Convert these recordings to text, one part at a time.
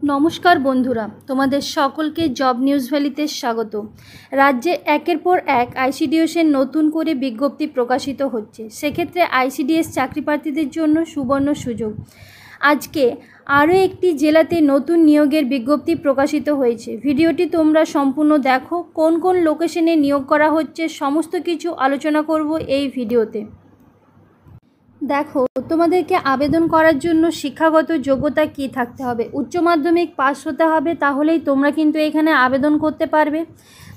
नमस्कार बंधुरा तुम्हारे सकल के जब निউজ भ্যালিতে स्वागत। राज्य एकेर पर एक आईसीडीएस नतून करे विज्ञप्ति प्रकाशित होच्छे, सेक्षेत्रे आईसीडीएस चाकरी प्रार्थीदेर जोन्नो सुवर्ण सुयोग। आज के आरो एकटी जेलाते नतून नियोगेर विज्ञप्ति प्रकाशित होयेछे। भिडियोटी तोमरा सम्पूर्ण देखो, कोन कोन लोकेशने नियोग करा होच्छे समस्त किछु आलोचना करब एई भिडियोते। देखो तुम्हादेरके आवेदन करार जोन्नो शिक्षागत योग्यता कि थाकते हबे, उच्च माध्यमिक पास होते हबे, ताहलेई तोमरा किन्तु एखाने आवेदन करते पारबे।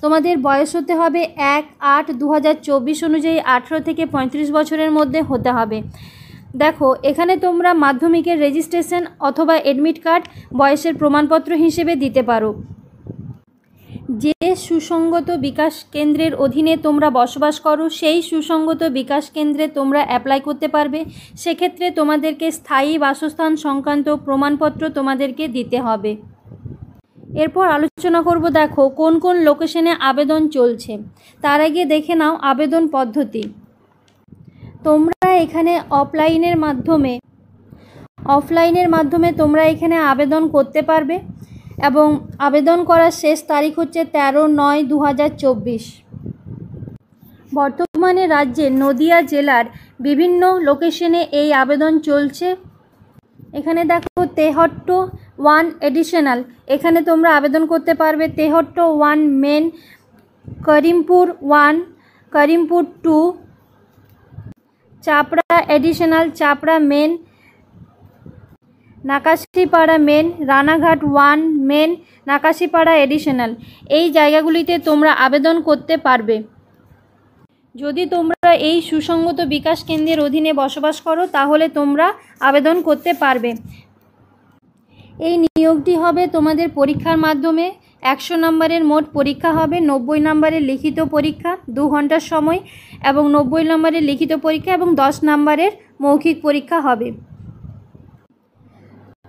तुम्हादेर बयस होते हबे 1-8-2024 अनुयायी 18 থেকে 35 বছরের মধ্যে হতে হবে। देखो एखाने तोमरा माध्यमिकेर रेजिस्ट्रेशन अथवा एडमिट कार्ड बयसेर प्रमाणपत्र हिसेबे दिते पारो। जे सुसंगत विकास केंद्रेर अधीने तोमरा बसबास करो सेई सुसंगत विकास केंद्रे तोमरा अप्लाई करते पारबे। सेक्षेत्रे तोमादेरके स्थायी बासस्थान संक्रांत प्रमाणपत्र तोमादेरके दिते हबे। एरपर आलोचना करब देखो कोन कोन लोकेशने आवेदन चलछे। तार आगे देखे नाओ आवेदन पद्धति। तोमरा एखाने अफलाइनेर माध्यमे तोमरा एखाने आवेदन करते पारबे एवं आवेदन करार शेष तारीख होच्छे 13-9-2024। बर्तमाने राज्ये नदिया जेलार विभिन्न लोकेशने एई आवेदन चलछे। एखाने देखो तेहट्ट 1 एडिशनल एखाने तोमरा आवेदन करते पारबे। Tehatta 1 main, Karimpur 1, Karimpur 2, Chapra additional, Chapra main, Nakashipara main, Ranaghat 1 main, Nakashipara additional এই জায়গাগুলিতে তোমরা আবেদন করতে পারবে। যদি তোমরা এই সুসংগত বিকাশ কেন্দ্রের অধীনে বসবাস করো তাহলে তোমরা আবেদন করতে পারবে। এই নিয়োগটি হবে তোমাদের পরীক্ষার মাধ্যমে। 100 নম্বরের মোট পরীক্ষা হবে, 90 নম্বরের লিখিত পরীক্ষা 2 ঘন্টার সময় এবং 90 নম্বরের লিখিত পরীক্ষা এবং 10 নম্বরের মৌখিক পরীক্ষা হবে।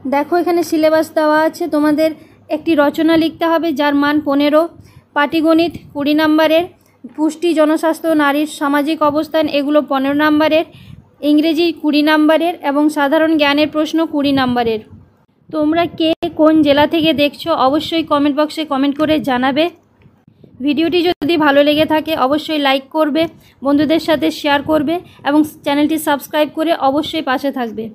देखो एखाने सिलेबास देवा आछे। तोमादेर एकटी रचना लिखते हबे जार मान 15, पाटिगणित 20 नम्बरेर, पुष्टि जनस्वास्थ्य नारीर सामाजिक अवस्थान एगुलो 15 नम्बरेर, इंग्रेजी 20 नम्बरेर एवं साधारण ज्ञानेर प्रश्न 20 नम्बरेर। तोमरा के कोन जेला थेके देखछो अवश्यई कमेंट बक्से कमेंट करे जानाबे। भिडियोटी यदि भालो लेगे थाके अवश्यई लाइक करबे, बंधुदेर साथे शेयर करबे एवं चैनलटी सबस्क्राइब करे अवश्यई पाशे थाकबे।